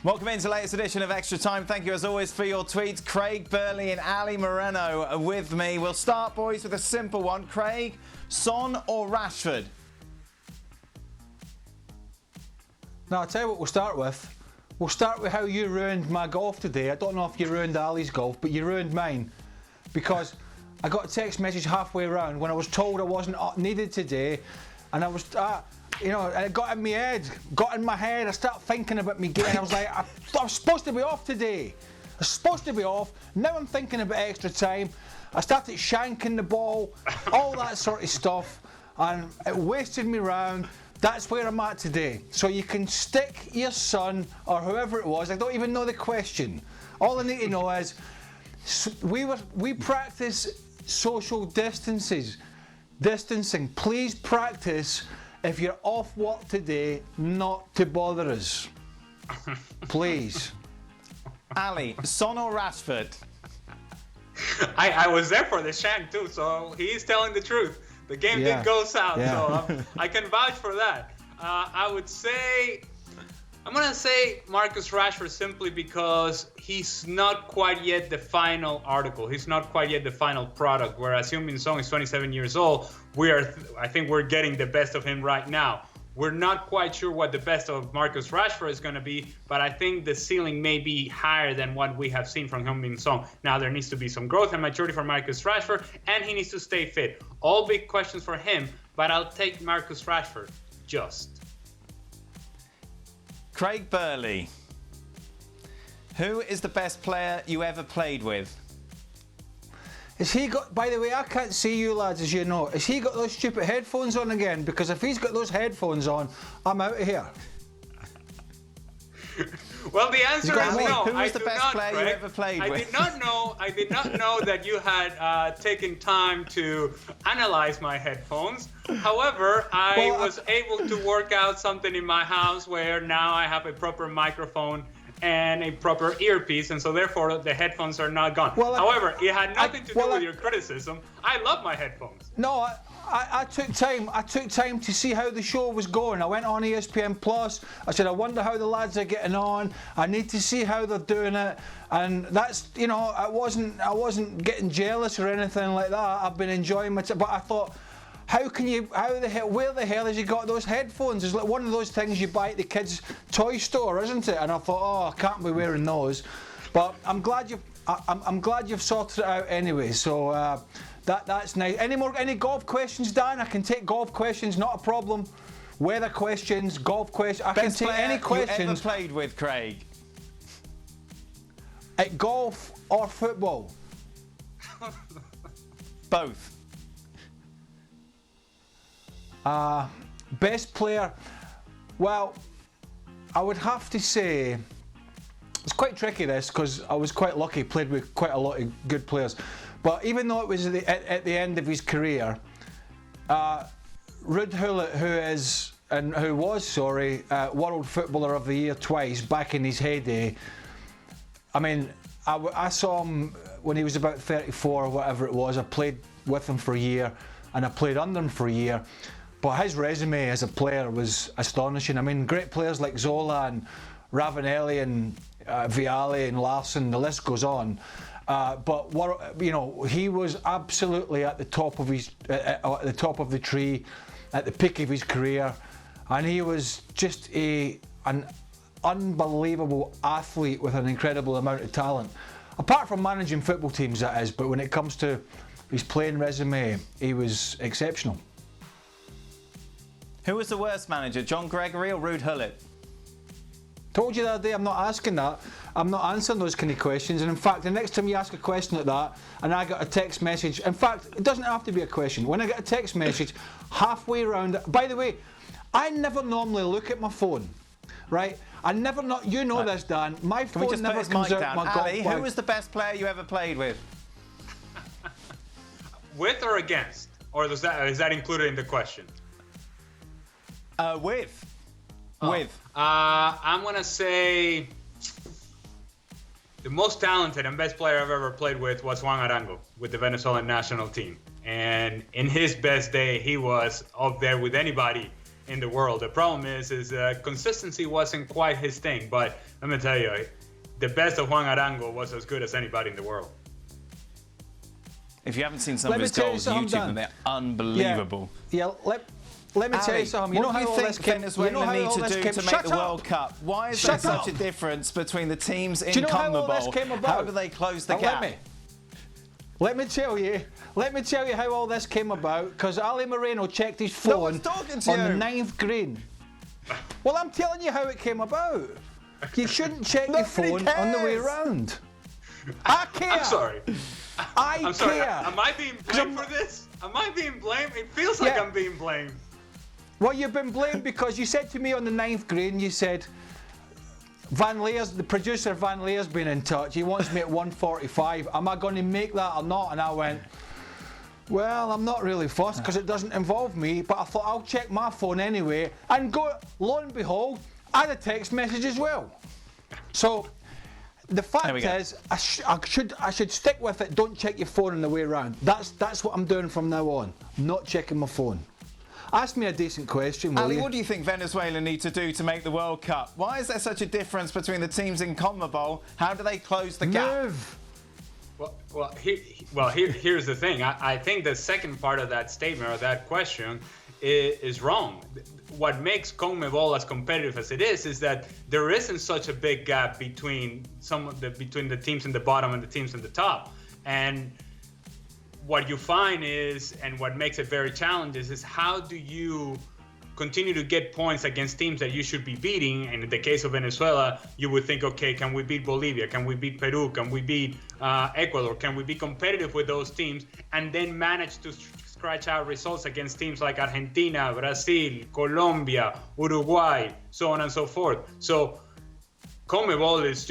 Welcome into the latest edition of Extra Time. Thank you as always for your tweets. Craig, Burley and Ali Moreno are with me. We'll start, boys, with a simple one. Craig, Son or Rashford? Now, I'll tell you what we'll start with. We'll start with how you ruined my golf today. I don't know if you ruined Ali's golf, but you ruined mine. Because I got a text message halfway around when I was told I wasn't needed today, and I was... it got in my head, I started thinking about me game. I was like, I'm supposed to be off today. I'm supposed to be off. Now I'm thinking about extra time. I started shanking the ball, all that sort of stuff, and it wasted me round. That's where I'm at today. So you can stick your son, or whoever it was, I don't even know the question. All I need to know is, we practice social distancing. Please practice, if you're off work today, not to bother us. Please. Ali, Son or Rashford? I was there for the shank too, so he's telling the truth. The game did go south, so I can vouch for that. I'm going to say Marcus Rashford simply because he's not quite yet the final article. He's not quite yet the final product, whereas Heung-min is 27 years old. I think we're getting the best of him right now. We're not quite sure what the best of Marcus Rashford is going to be, but I think the ceiling may be higher than what we have seen from Heung-min Son. Now, there needs to be some growth and maturity for Marcus Rashford, and he needs to stay fit. All big questions for him, but I'll take Marcus Rashford just. Craig, Burley, who is the best player you ever played with? Has he got, by the way, I can't see you lads, as you know, has he got those stupid headphones on again? Because if he's got those headphones on, I'm out of here. Well, the answer is no. Who was the best player you ever played with? I did not know that you had taken time to analyze my headphones. However, I was able to work out something in my house where now I have a proper microphone and a proper earpiece, and so therefore the headphones are not gone. However, it had nothing to do with your criticism. I love my headphones. No, I took time. I took time to see how the show was going. I went on ESPN Plus. I said, I wonder how the lads are getting on. I need to see how they're doing it. And that's, I wasn't getting jealous or anything like that. I've been enjoying my time. But I thought, where the hell has he got those headphones? It's like one of those things you buy at the kids' toy store, isn't it? And I thought, I can't be wearing those. But I'm glad you've sorted it out anyway. So that's nice. Any golf questions, Dan? I can take golf questions, not a problem. Weather questions, golf questions. I can take any questions. You ever played with, Craig? At golf or football? Both. Best player, well, I would have to say, it's quite tricky this because I was quite lucky, played with quite a lot of good players. But even though it was at the end of his career, Ruud Gullit, who was World Footballer of the Year twice back in his heyday. I mean, I saw him when he was about 34 or whatever it was. I played with him for a year and I played under him for a year. But his resume as a player was astonishing. I mean, great players like Zola and Ravanelli and Vialli and Larsson, the list goes on. But he was absolutely at the top of the tree, at the peak of his career, and he was just an unbelievable athlete with an incredible amount of talent. Apart from managing football teams, that is. But when it comes to his playing resume, he was exceptional. Who was the worst manager, John Gregory or Ruud Gullit? Told you the other day, I'm not asking that. I'm not answering those kind of questions. And in fact, the next time you ask a question like that, and I got a text message, in fact, it doesn't have to be a question. When I get a text message halfway around, by the way, I never normally look at my phone, right? I never, you know this, Dan. My phone never comes out my golf bag. Who was the best player you ever played with? With or against? Or is that included in the question? With. I'm going to say the most talented and best player I've ever played with was Juan Arango with the Venezuelan national team. And in his best day, he was up there with anybody in the world. The problem is consistency wasn't quite his thing. But let me tell you, the best of Juan Arango was as good as anybody in the world. If you haven't seen some of his goals, YouTube them, they're unbelievable. Yeah, let me tell you something. You know how all this came, Venezuela need to do to make the World Cup? Why is there such a difference between the teams in CONMEBOL? How do they close the gap? Let me tell you how all this came about, because Ali Moreno checked his phone on the 9th green. Well, I'm telling you how it came about. You shouldn't check your phone on the way round. I care. I'm sorry. I'm sorry. Am I being blamed for this? Am I being blamed? It feels like I'm being blamed. Well, you've been blamed because you said to me on the 9th green, you said, the producer Van Leer's been in touch. He wants me at 1:45. Am I going to make that or not? And I went, well, I'm not really fussed because it doesn't involve me, but I thought I'll check my phone anyway. And lo and behold, I had a text message as well. So the fact is, I should stick with it. Don't check your phone on the way around. That's what I'm doing from now on. Not checking my phone. Ask me a decent question, will Ali, you? what do you think Venezuela need to do to make the World Cup? Why is there such a difference between the teams in CONMEBOL? How do they close the gap? Here's the thing. I think the second part of that statement or that question is wrong. What makes CONMEBOL as competitive as it is that there isn't such a big gap between the teams in the bottom and the teams in the top. And what you find is, and what makes it very challenging, is how do you continue to get points against teams that you should be beating? And in the case of Venezuela, you would think, okay, can we beat Bolivia? Can we beat Peru? Can we beat Ecuador? Can we be competitive with those teams? And then manage to scratch out results against teams like Argentina, Brazil, Colombia, Uruguay, so on and so forth. So CONMEBOL is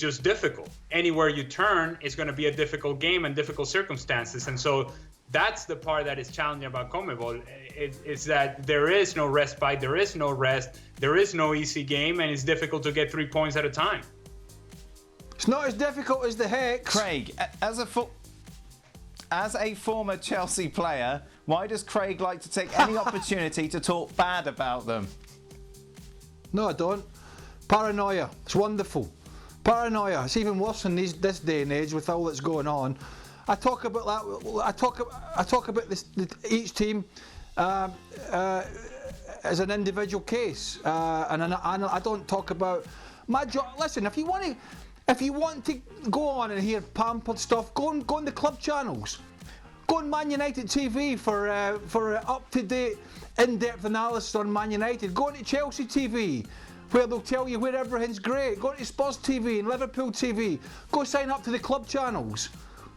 just difficult. Anywhere you turn, it's going to be a difficult game and difficult circumstances. And so that's the part that is challenging about CONMEBOL. It's that there is no respite, there is no rest, there is no easy game, and it's difficult to get 3 points at a time. It's not as difficult as the Hex. Craig, as a former Chelsea player, why does Craig like to take any opportunity to talk bad about them? No, I don't. Paranoia. It's wonderful. Paranoia. It's even worse in this day and age with all that's going on. I talk about that. I talk about each team as an individual case, and I don't talk about my job. Listen, if you want to go on and hear pampered stuff, go on the club channels. Go on Man United TV for up-to-date, in-depth analysis on Man United. Go on to Chelsea TV, where they'll tell you where everything's great. Go to Spurs TV and Liverpool TV. Go sign up to the club channels,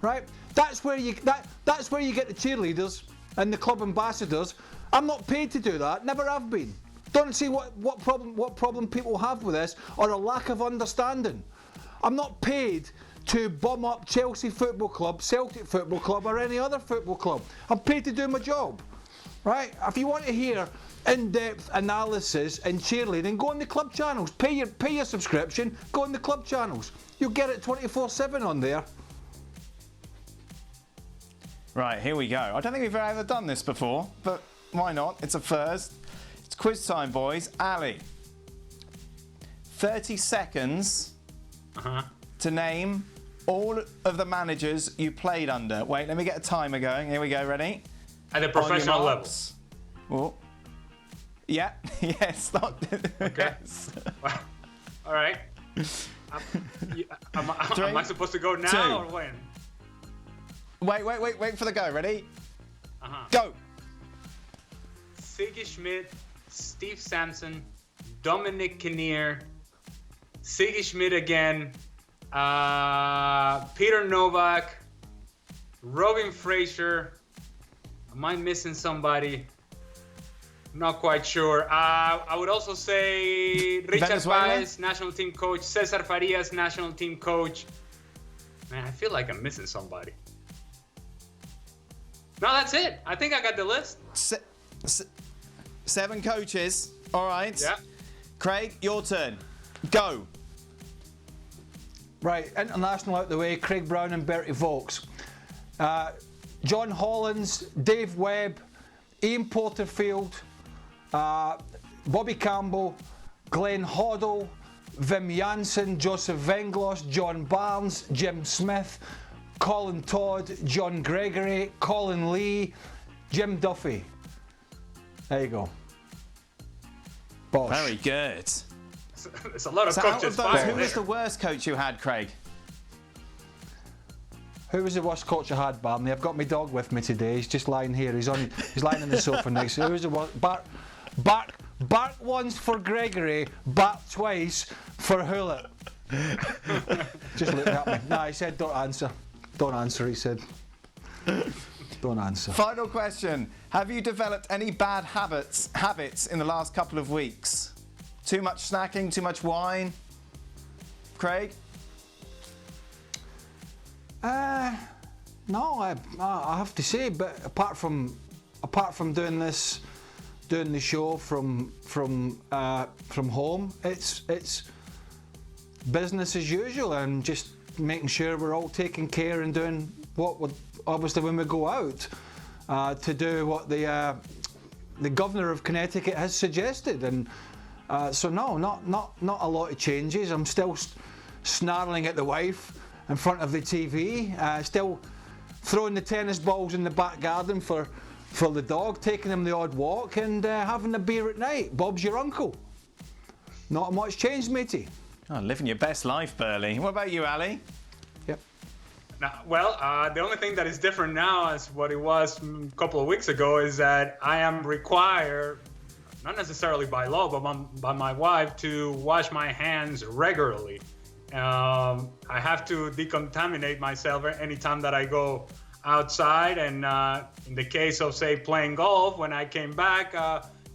right? That's where you get the cheerleaders and the club ambassadors. I'm not paid to do that. Never have been. Don't see what problem people have with this, or a lack of understanding. I'm not paid to bum up Chelsea Football Club, Celtic Football Club, or any other football club. I'm paid to do my job, right? If you want to hear in-depth analysis and cheerleading, go on the club channels. Pay your subscription. Go on the club channels. You'll get it 24/7 on there. Right, here we go. I don't think we've ever done this before, but why not? It's a first. It's quiz time, boys. Ali, 30 seconds to name all of the managers you played under. Wait, let me get a timer going. Here we go. Ready? At the professional level. Oh. Yeah. Yes. Okay. Yes. All right. Am I supposed to go now or when? Wait for the go. Ready? Go. Siggy Schmidt, Steve Sampson, Dominic Kinnear, Siggy Schmidt again, Peter Novak, Robin Fraser. Am I missing somebody? Not quite sure. I would also say Richard Páez, national team coach, Cesar Farias, national team coach. Man, I feel like I'm missing somebody. No, that's it. I think I got the list. 7 coaches. All right. Yeah. Craig, your turn. Go. Right, international out the way. Craig Brown and Bertie Vogts. John Hollins, Dave Webb, Ian Porterfield, Bobby Campbell, Glenn Hoddle, Wim Janssen, Joseph Venglos, John Barnes, Jim Smith, Colin Todd, John Gregory, Colin Lee, Jim Duffy. There you go. Bosh. Very good. There's a lot of So out coaches of those, fired who was there. the worst coach you had, Craig? Who was the worst coach I had, Barney? I've got my dog with me today. He's just lying here. He's lying on the sofa next. Who was the worst? Bark once for Gregory, bark twice for Hullet. Just looked at me. Nah, he said don't answer. Don't answer, he said. Don't answer. Final question. Have you developed any bad habits in the last couple of weeks? Too much snacking, too much wine? Craig? No, I have to say, but apart from doing the show from home, it's business as usual, and just making sure we're all taking care and doing what would obviously when we go out to do what the governor of Connecticut has suggested, and so no, not a lot of changes. I'm still snarling at the wife in front of the TV, still throwing the tennis balls in the back garden for the dog, taking him the odd walk, and having a beer at night. Bob's your uncle. Not much changed, matey. Oh, living your best life, Burley. What about you, Ali? Yep. The only thing that is different now as what it was a couple of weeks ago is that I am required, not necessarily by law, but by my wife, to wash my hands regularly. I have to decontaminate myself anytime that I go outside, and in the case of, say, playing golf, when I came back,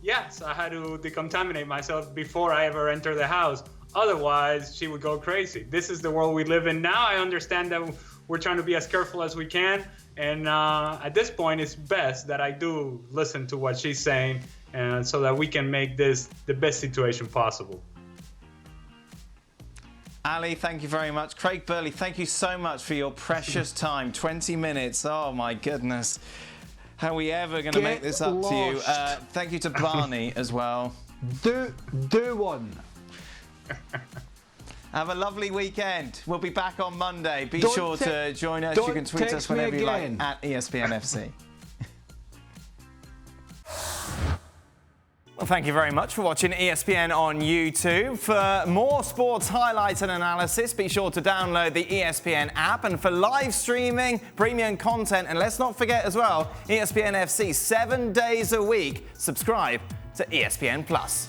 yes, I had to decontaminate myself before I ever enter the house. Otherwise, she would go crazy. This is the world we live in now. I understand that we're trying to be as careful as we can, and at this point, it's best that I do listen to what she's saying, and so that we can make this the best situation possible. Ali, thank you very much. Craig Burley, thank you so much for your precious time. 20 minutes. Oh, my goodness. How are we ever going to make this up to you? Thank you to Barney as well. Do one. Have a lovely weekend. We'll be back on Monday. Be Don't sure to join us. You can tweet us whenever you like at ESPN FC. Well, thank you very much for watching ESPN on YouTube. For more sports highlights and analysis, be sure to download the ESPN app. And for live streaming, premium content, and let's not forget as well, ESPN FC 7 days a week. Subscribe to ESPN Plus.